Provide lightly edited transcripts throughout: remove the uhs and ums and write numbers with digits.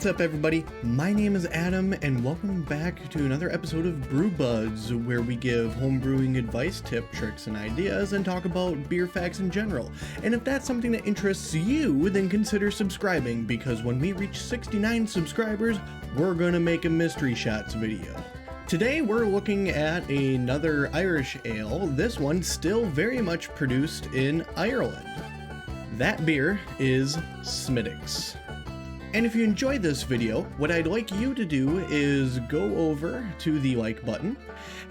What's up, everybody? My name is Adam, and welcome back to another episode of Brew Buds, where we give homebrewing advice, tips, tricks, and ideas, and talk about beer facts in general. And if that's something that interests you, then consider subscribing, because when we reach 69 subscribers, we're gonna make a mystery shots video. Today we're looking at another Irish ale, this one still very much produced in Ireland. That beer is Smithwick's. And if you enjoyed this video, what I'd like you to do is go over to the like button,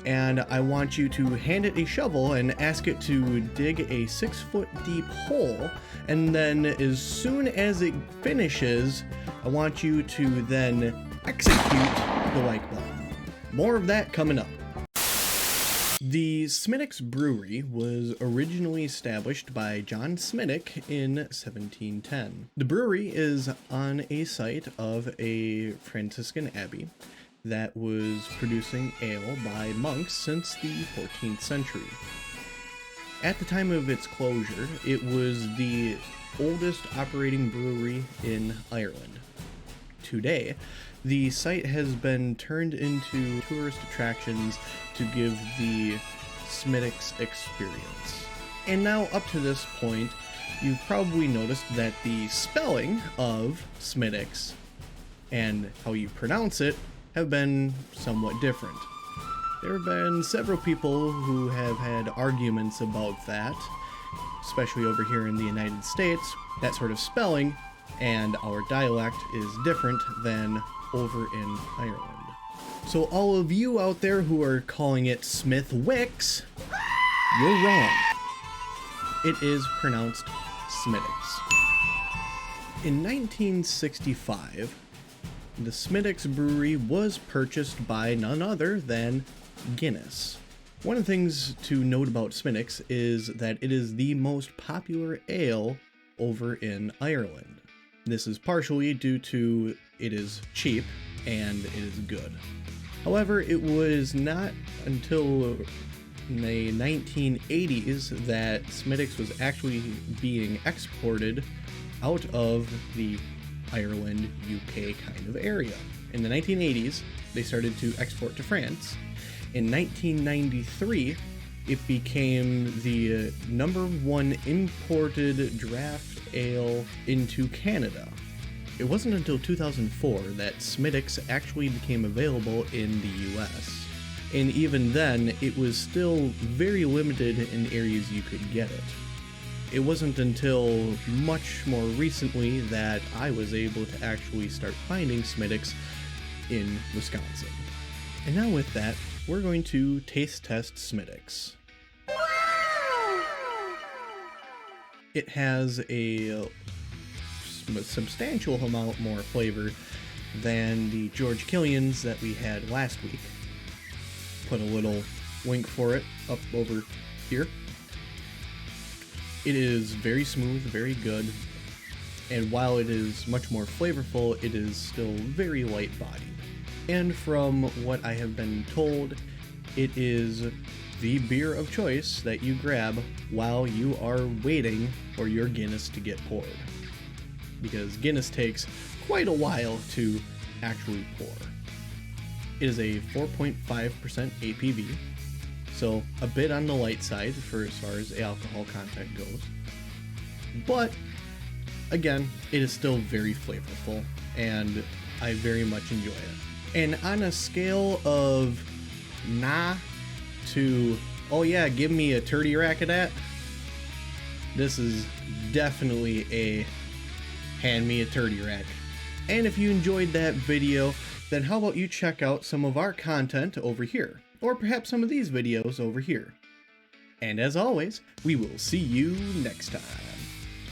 and I want you to hand it a shovel and ask it to dig a 6-foot deep hole, and then as soon as it finishes, I want you to then execute the like button. More of that coming up. The Smithwick's brewery was originally established by John Smithwick in 1710. The brewery is on a site of a Franciscan abbey that was producing ale by monks since the 14th century. At the time of its closure, it was the oldest operating brewery in Ireland. Today, the site has been turned into tourist attractions to give the Smithwick's experience. And now up to this point, you've probably noticed that the spelling of Smithwick's and how you pronounce it have been somewhat different. There have been several people who have had arguments about that, especially over here in the United States. That sort of spelling and our dialect is different than over in Ireland. So all of you out there who are calling it Smithwick's, you're wrong. It is pronounced Smithwick's. In 1965, the Smithwick's brewery was purchased by none other than Guinness. One of the things to note about Smithwick's is that it is the most popular ale over in Ireland. This is partially due to it is cheap and it is good. However, it was not until the 1980s that Smithwick's was actually being exported out of the Ireland, UK kind of area. In the 1980s, they started to export to France. In 1993, it became the #1 imported draft ale into Canada. It wasn't until 2004 that Smithwick's actually became available in the US. And even then, it was still very limited in areas you could get it. It wasn't until much more recently that I was able to actually start finding Smithwick's in Wisconsin. And now with that, we're going to taste test Smithwick's. It has a substantial amount more flavor than the George Killian's that we had last week. Put a little link for it up over here. It is very smooth, very good, and while it is much more flavorful, it is still very light bodied. And from what I have been told, it is the beer of choice that you grab while you are waiting for your Guinness to get poured. Because Guinness takes quite a while to actually pour. It is a 4.5% APV, so a bit on the light side for as far as alcohol content goes. But again, it is still very flavorful, and I very much enjoy it. And on a scale of nah to, oh yeah, give me a turdy rack of that, this is definitely a hand me a turdy rack. And if you enjoyed that video, then how about you check out some of our content over here, or perhaps some of these videos over here. And as always, we will see you next time.